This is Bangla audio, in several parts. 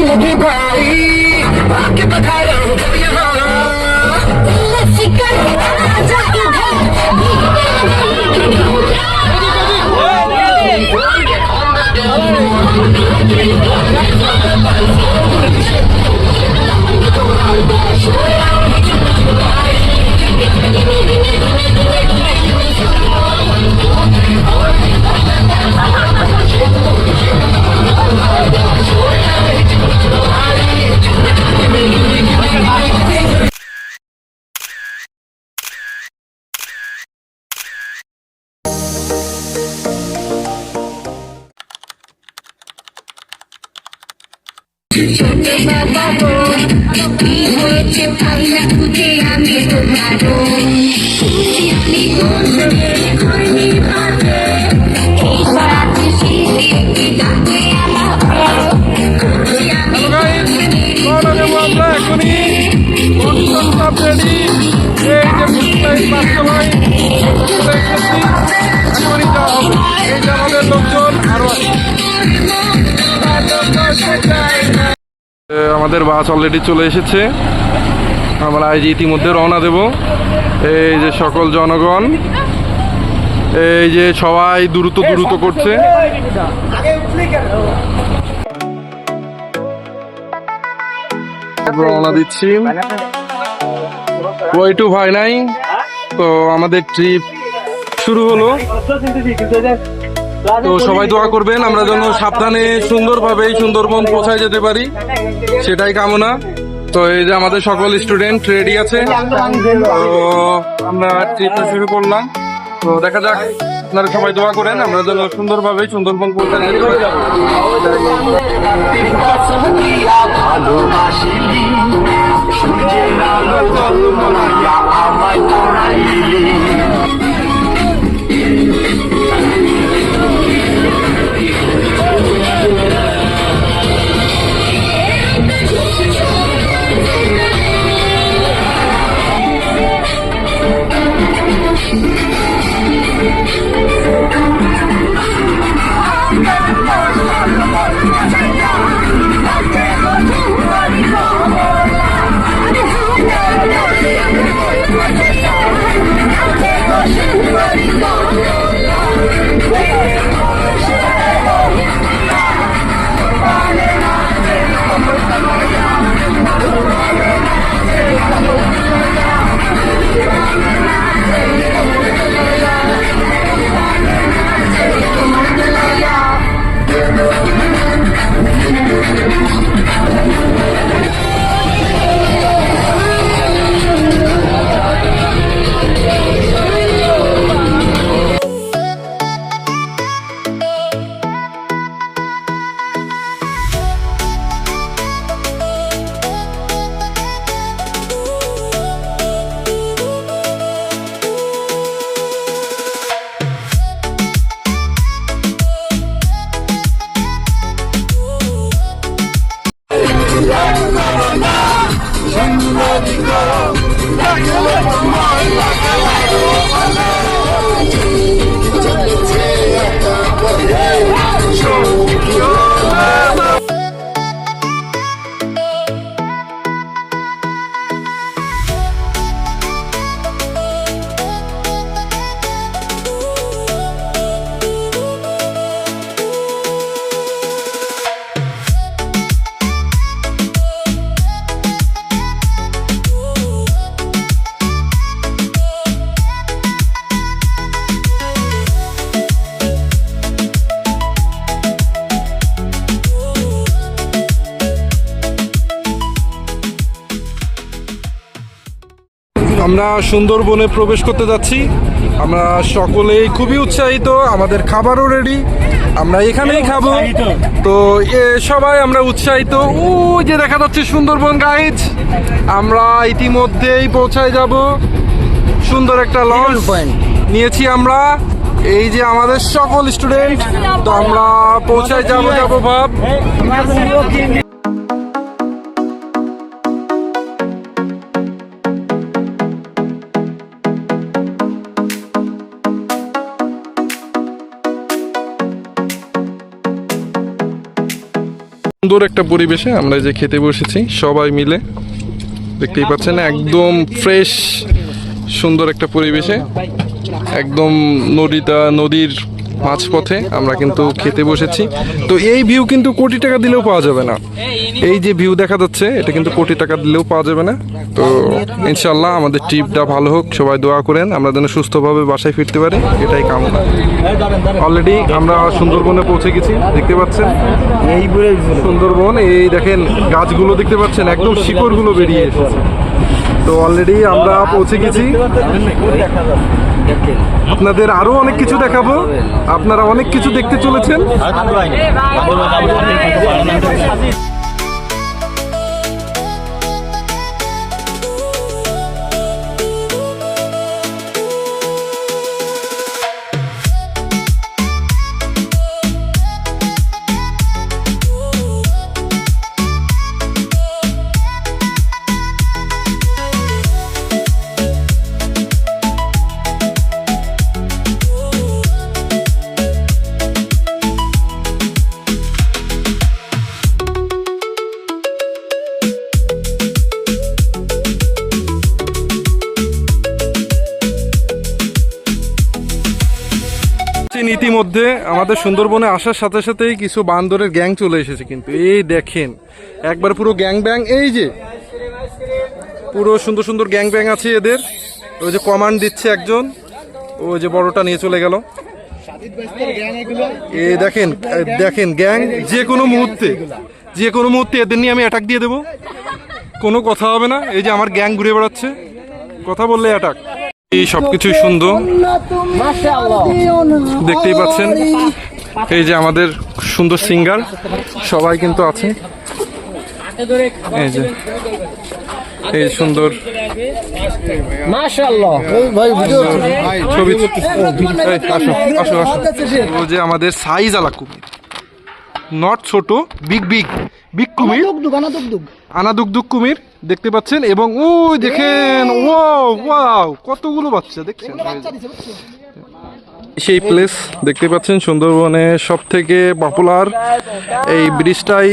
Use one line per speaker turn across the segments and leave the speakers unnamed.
जिंदगी भाई आके बता रहा हूँ यहाँ
আমাদের বাস অলরেডি চলে এসেছে। আমরা এই যে ইতিমধ্যে রওনা দেব। এই যে সকল জনগণ, এই যে সবাই দ্রুত করছে। রওনা দিচ্ছি। ওই টু ভাই নাই, তো আমাদের ট্রিপ শুরু হলো। তো সবাই দোয়া করবেন আমরা যেন সাবধানে সুন্দরভাবে সুন্দরবন পৌঁছায় যেতে পারি, সেটাই কামনা। তো এই যে আমাদের সকল স্টুডেন্ট রেডি আছে, তো আমরা ট্রিপটা শুরু করলাম। তো দেখা যাক, আপনারা সবাই দোয়া করেন আমরা যেন সুন্দরভাবে সুন্দরবন পৌঁছায় যেতে পারি। আমরা সুন্দরবনে প্রবেশ করতে যাচ্ছি। আমরা সকলেই খুবই উৎসাহিত, আমাদের খাবারও রেডি, আমরা এখানেই খাবো। তো সবাই আমরা উৎসাহিত। ও যে দেখা যাচ্ছে সুন্দরবন গাইজ, আমরা ইতিমধ্যেই পৌঁছায় যাব। সুন্দর একটা লঞ্চ নিয়েছি আমরা, এই যে আমাদের সকল স্টুডেন্ট। তো আমরা পৌঁছায় যাব ভাব। সুন্দর একটা পরিবেশে আমরা যে খেতে বসেছি সবাই মিলে, দেখতেই পাচ্ছেন একদম ফ্রেশ সুন্দর একটা পরিবেশে, একদম নদীর মাঝপথে আমরা কিন্তু খেতে বসেছি। তো এই ভিউ কিন্তু কোটি টাকা দিলেও পাওয়া যাবে না। এই যে ভিউ দেখা যাচ্ছে এটা কিন্তু কোটি টাকা দিলেও পাওয়া যাবে না। তো ইনশাল্লাহ আমাদের ট্রিপটা ভালো হোক, সবাই দোয়া করেন আমরা যেন সুস্থভাবে বাসায় ফিরতে পারি, এটাই কামনা। অলরেডি আমরা সুন্দরবনে পৌঁছে গেছি, দেখতে পাচ্ছেন সুন্দরবন। এই দেখেন গাছগুলো দেখতে পাচ্ছেন একদম শিকড়গুলো বেরিয়ে এসেছে। তো অলরেডি আমরা পৌঁছে গেছি, আপনাদের আরো অনেক কিছু দেখাবো, আপনারা অনেক কিছু দেখতে চলেছেন। ইতিমধ্যে আমাদের সুন্দরবনে আসার সাথে সাথেই কিছু বান্দরের গ্যাং চলে এসেছে, কিন্তু এই দেখেন একবার পুরো গ্যাং ব্যাং, এই যে পুরো সুন্দর সুন্দর গ্যাং ব্যাং আছে এদের। ওই যে কমান্ড দিচ্ছে একজন, ওই যে বড়টা নিয়ে চলে গেল। এই দেখেন দেখেন গ্যাং, যে কোনো মুহূর্তে এদের নিয়ে আমি অ্যাটাক দিয়ে দেবো, কোনো কথা হবে না। এই যে আমার গ্যাং ঘুরে বেড়াচ্ছে, কথা বললে অ্যাটাক। এই সবকিছুই সুন্দর দেখতেই পাচ্ছেন। এই যে আমাদের সুন্দর সিঙ্গার সবাই কিন্তু আছে, এই যে এই সুন্দর ছবি। আসো আসো আসো। ও যে আমাদের সাইজ আলা কুমির, নট ছোট, বিগ কুমির, আনাদুকদুক কুমির দেখতে পাচ্ছেন। এবং ওই দেখেন ওয়াও কতগুলো বাচ্চা দেখছেন। সেই প্লেস দেখতে পাচ্ছেন সুন্দরবনে সব থেকে পপুলার এই ব্রিজটাই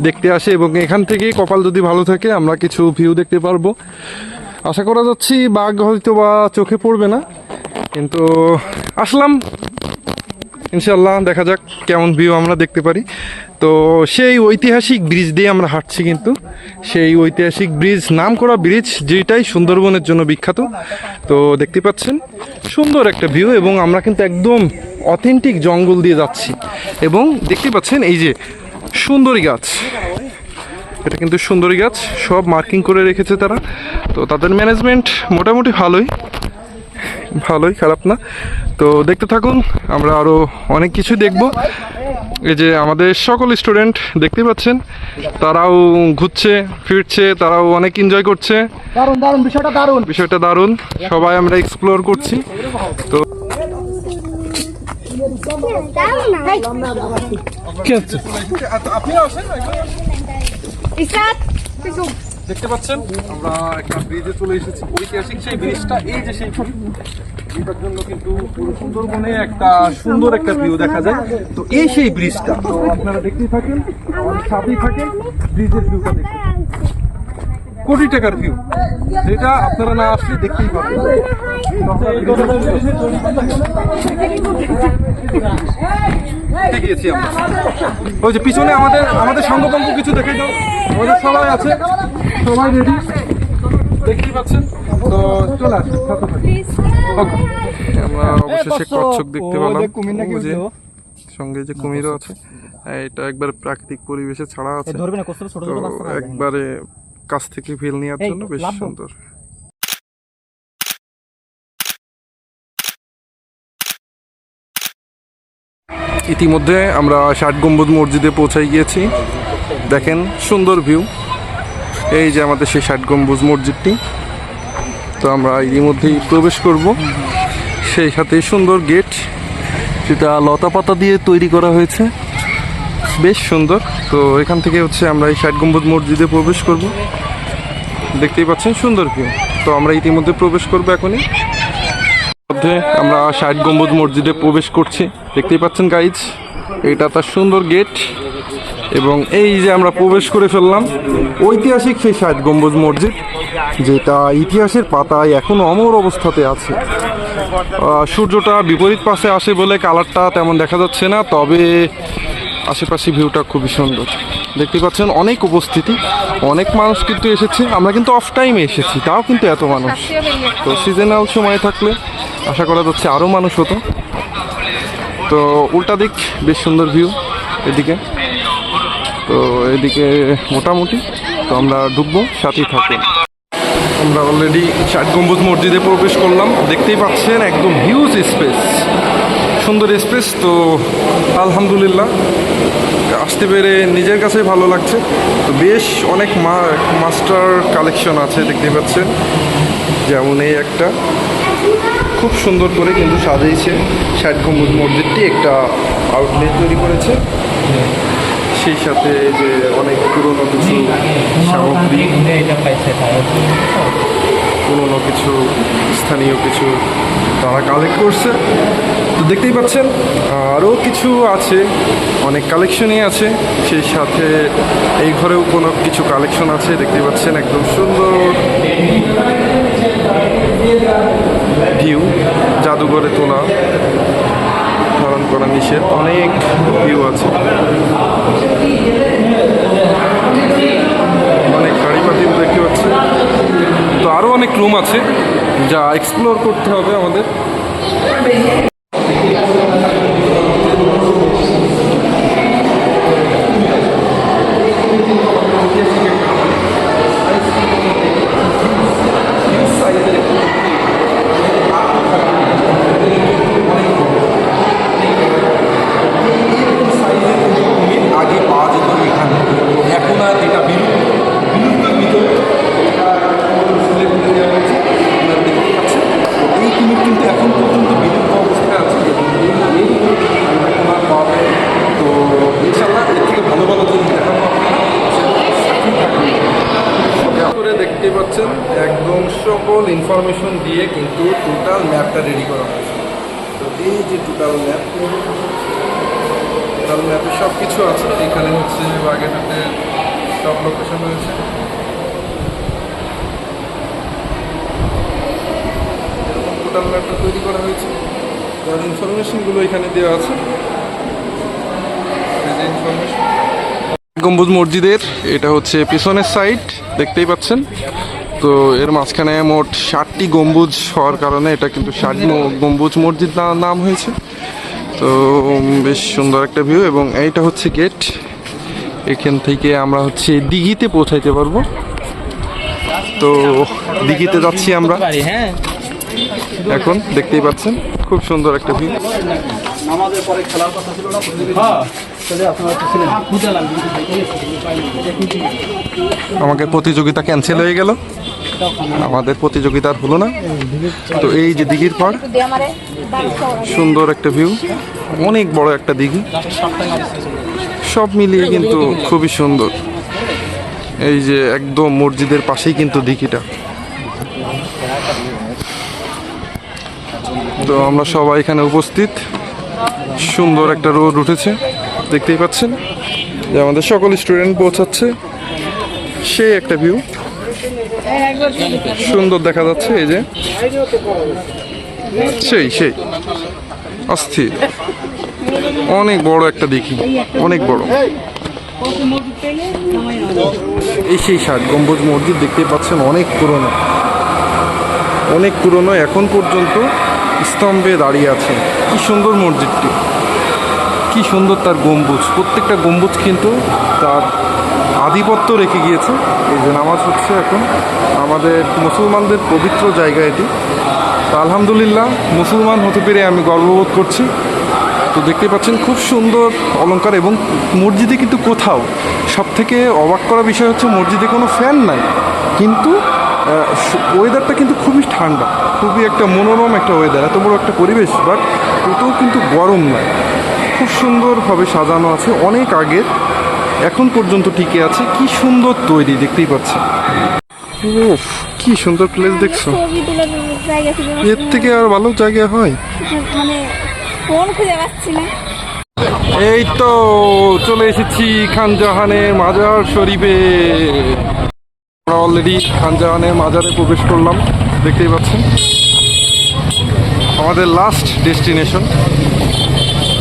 দেখতে আসে, এবং এখান থেকে কপাল যদি ভালো থাকে আমরা কিছু ভিউ দেখতে পারবো। আশা করা যাচ্ছি বাঘ হয়তো বা চোখে পড়বে না, কিন্তু আসলাম ইনশাল্লাহ, দেখা যাক কেমন ভিউ আমরা দেখতে পারি। তো সেই ঐতিহাসিক ব্রিজ দিয়ে আমরা হাঁটছি, কিন্তু সেই ঐতিহাসিক ব্রিজ, নাম করা ব্রিজ যেটাই সুন্দরবনের জন্য বিখ্যাত। তো দেখতে পাচ্ছেন সুন্দর একটা ভিউ, এবং আমরা কিন্তু একদম অথেন্টিক জঙ্গল দিয়ে যাচ্ছি। এবং দেখতে পাচ্ছেন এই যে সুন্দরী গাছ, এটা কিন্তু সুন্দরী গাছ, সব মার্কিং করে রেখেছে তারা। তো তাদের ম্যানেজমেন্ট মোটামুটি ভালোই, খারাপ না। তো দেখতে থাকুন, আমরা আরো অনেক কিছু দেখব। এই যে আমাদের সকল স্টুডেন্ট দেখতে পাচ্ছেন, তারাও ঘুরছে ফিরছে, তারাও অনেক এনজয় করছে। বিষয়টা দারুণ, সবাই আমরা এক্সপ্লোর করছি। তো দেখতে পাচ্ছেন আমরা একটা ব্রিজে চলে এসেছি, ঐতিহাসিক সেই ব্রিজটা। এই যে সেই এটার জন্য কিন্তু পুরো সুন্দরবনে একটা সুন্দর একটা ভিউ দেখা যায়। তো এই সেই ব্রিজটা, তো আপনারা দেখতেই থাকেন, আমাদের সাথেই থাকেন, ব্রিজের ভিউটা দেখতে, কোটি টাকার ভিউ, যেটা আপনারা না আসলে দেখতেই পাবেন। গিয়েছি আমরা, ওই যে পিছনে আমাদের সঙ্গপঙ্গ কিছু দেখে দাও, আমাদের সবাই আছে, সবাই রেডি, দেখতেই পাচ্ছেন। তো চলে আসুন, আমরা অবশেষে কচ্ছপ দেখতে পেলাম, সঙ্গে যে কুমিরও আছে। এটা একবার প্রাকৃতিক পরিবেশে ছাড়া আছে, তো একবারে কাছ থেকে ফিল নেওয়ার জন্য বেশ সুন্দর। ইতিমধ্যে আমরা ৬০ গম্বুজ মসজিদে পৌঁছাই গিয়েছি, দেখেন সুন্দর ভিউ। এই যে আমাদের সেই ৬০ গম্বুজ মসজিদটি, তো আমরা ইতিমধ্যেই প্রবেশ করব। সেই সাথে সুন্দর গেট, যেটা লতা পাতা দিয়ে তৈরি করা হয়েছে, বেশ সুন্দর। তো এখান থেকে হচ্ছে আমরা এই ৬০ গম্বুজ মসজিদে প্রবেশ করব, দেখতেই পাচ্ছেন সুন্দর ভিউ। তো আমরা ইতিমধ্যে প্রবেশ করব এখনই। মধ্যে আমরা ৬০ গম্বুজ মসজিদে প্রবেশ করছি, দেখতেই পাচ্ছেন গাইজ, এটা তার সুন্দর গেট। এবং এই যে আমরা প্রবেশ করে ফেললাম ঐতিহাসিক সেই 60 গম্বুজ মসজিদ, যেটা ইতিহাসের পাতায় এখনো অমর অবস্থাতে আছে। সূর্যটা বিপরীত পাশে আসে বলে কালারটা তেমন দেখা যাচ্ছে না, তবে আশেপাশে ভিউটা খুবই সুন্দর। দেখতে পাচ্ছেন অনেক উপস্থিতি, অনেক মানুষ কিন্তু এসেছে। আমরা কিন্তু অফ টাইমে এসেছি, তাও কিন্তু এত মানুষ। তো সিজনাল সময় থাকলে আশা করা যাচ্ছে আরও মানুষ হতো। তো উল্টা দিক বেশ সুন্দর ভিউ এদিকে। তো এদিকে মোটামুটি, তো আমরা ঢুকবো, সাথেই থাকুন। আমরা অলরেডি 60 গম্বুজ মসজিদে প্রবেশ করলাম। দেখতেই পাচ্ছেন একদম হিউজ স্পেস, সুন্দর স্পেস। তো আলহামদুলিল্লাহ আসতে পেরে নিজের কাছে ভালো লাগছে। তো বেশ অনেক মাস্টার কালেকশন আছে দেখতেই পাচ্ছেন। যেমন এই একটা খুব সুন্দর করে কিন্তু সাজিয়েছে 60 গম্বুজ মসজিদটি, একটা আউটলেট তৈরি করেছে। সেই সাথে যে অনেক পুরনো কিছু সামগ্রী, পুরনো কিছু স্থানীয় কিছু তারা কালেক্ট করছে। তো দেখতেই পাচ্ছেন আরও কিছু আছে, অনেক কালেকশনই আছে। সেই সাথে এই ঘরেও কোনো কিছু কালেকশন আছে দেখতেই পাচ্ছেন। একদম সুন্দর ভিউ, জাদুঘরে তোলা, ধারণ করা নিষেধ, অনেক ভিউ আছে, অনেক গাড়িপাতিও দেখতে পাচ্ছি। তো আরও অনেক রুম আছে যা এক্সপ্লোর করতে হবে আমাদের। আগে পাওয়া যেত এখানে, এখন আর এটা বিলুপ্তির ভিতরে এই কুমির কিন্তু এখন পর্যন্ত বিলুপ্ত অবস্থায় আছে। এখন আর পাবে। তো ইনশাল্লাহ এর থেকে ভালো ভালো জিনিস দেখাবো আপনারা। দেখতেই পাচ্ছেন একদম সকল ইনফরমেশন দিয়ে কিন্তু টোটাল ম্যাপটা রেডি করা হয়েছে। তো এই যে টোটাল ম্যাপে সব কিছু আছে। এখানে হচ্ছে বাগেরহাটের সব লোকেশন রয়েছে। এরকম টোটাল ম্যাপটা তৈরি করা হয়েছে, যার ইনফরমেশনগুলো এখানে দেওয়া আছে। গম্বুজ মসজিদের এটা হচ্ছে পিছনের সাইড, দেখতেই পাচ্ছেন। তো এর মাঝখানে মোট 60টি গম্বুজ হওয়ার কারণে এটা কিন্তু 60 গম্বুজ মসজিদ নাম হয়েছে। তো বেশ সুন্দর একটা ভিউ। এবং এইটা হচ্ছে গেট, এখান থেকে আমরা হচ্ছে দিঘিতে পৌঁছাইতে পারবো। তো দিঘিতে যাচ্ছি আমরা এখন, দেখতেই পাচ্ছেন খুব সুন্দর একটা ভিউ। আমাকে প্রতিযোগিতা ক্যান্সেল হয়ে গেল, আমাদের প্রতিযোগিতা আর হলো না। তো এই যে দিঘির পাড়, সুন্দর একটা ভিউ, অনেক বড় একটা দিঘি, সব মিলিয়ে কিন্তু খুবই সুন্দর। এই যে একদম মসজিদের পাশেই কিন্তু দিঘিটা। তো আমরা সবাই এখানে উপস্থিত। সুন্দর একটা রোড উঠেছে, দেখতেই পাচ্ছেন যে আমাদের সকল স্টুডেন্ট পৌঁছাচ্ছে। সেই একটা ভিউ, সুন্দর দেখা যাচ্ছে। এই যে সেই অস্থির, অনেক বড় একটা দিঘি, অনেক বড়। এই সেই 60 গম্বুজ মসজিদ দেখতেই পাচ্ছেন, অনেক পুরনো, এখন পর্যন্ত স্তম্ভে দাঁড়িয়ে আছে। কি সুন্দর মসজিদটি, কি সুন্দর তার গম্বুজ, প্রত্যেকটা গম্বুজ কিন্তু তার আধিপত্য রেখে গিয়েছে। এই যে নামাজ হচ্ছে এখন, আমাদের মুসলমানদের পবিত্র জায়গা এটি। তো আলহামদুলিল্লাহ মুসলমান হতে পেরে আমি গর্ববোধ করছি। তো দেখতে পাচ্ছেন খুব সুন্দর অলংকার। এবং মসজিদে কিন্তু কোথাও সব থেকে অবাক করা বিষয় হচ্ছে মসজিদে কোনো ফ্যান নাই, কিন্তু ওয়েদারটা কিন্তু খুবই ঠান্ডা, খুবই একটা মনোরম একটা ওয়েদার, এত বড় একটা পরিবেশ, বাট কোথাও কিন্তু গরম নয়। খুব সুন্দরভাবে সাজানো আছে, অনেক আগের, এখন পর্যন্ত টিকে আছে। কি সুন্দর তৈরি, দেখতেই পাচ্ছেন। কি সুন্দর প্লেস দেখছো, এর থেকে আর ভালো জায়গা হয়?
মানে ফোন খুঁজে পাচ্ছি না।
এই তো চলে এসেছি খানজাহানের মাজার শরীফে। আমরা অলরেডি খানজাহানের মাজারে প্রবেশ করলাম, দেখতেই পাচ্ছেন। আমাদের লাস্ট ডেস্টিনেশন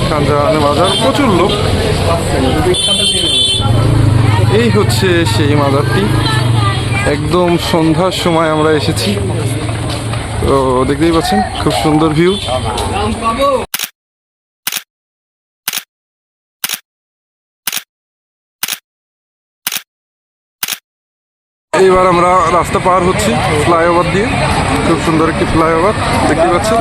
খানজাহানের মাজার। প্রচুর লোক। এই হচ্ছে সেই মাজারটি। একদম সন্ধ্যার সময় আমরা এসেছি, তো দেখতেই পাচ্ছেন খুব সুন্দর ভিউ। এইবার আমরা রাস্তা পার হচ্ছি ফ্লাইওভার দিয়ে। খুব সুন্দর একটি ফ্লাইওভার দেখতে পাচ্ছেন।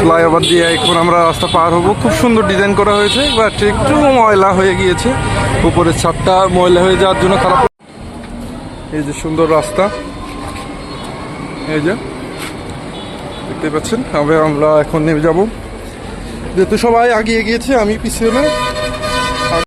ফ্লাইওভার দিয়ে এখন আমরা রাস্তা পার হব। খুব সুন্দর ডিজাইন করা হয়েছে, বাট একটু ময়লা হয়ে গিয়েছে। উপরের ছাদটা ময়লা হয়ে যাওয়ার জন্য খারাপ। এই যে সুন্দর রাস্তা, এই যে দেখতে পাচ্ছেন। আমরা এখন নেমে যাব, যেহেতু সবাই আগিয়ে গিয়েছে, আমি পিছিয়ে।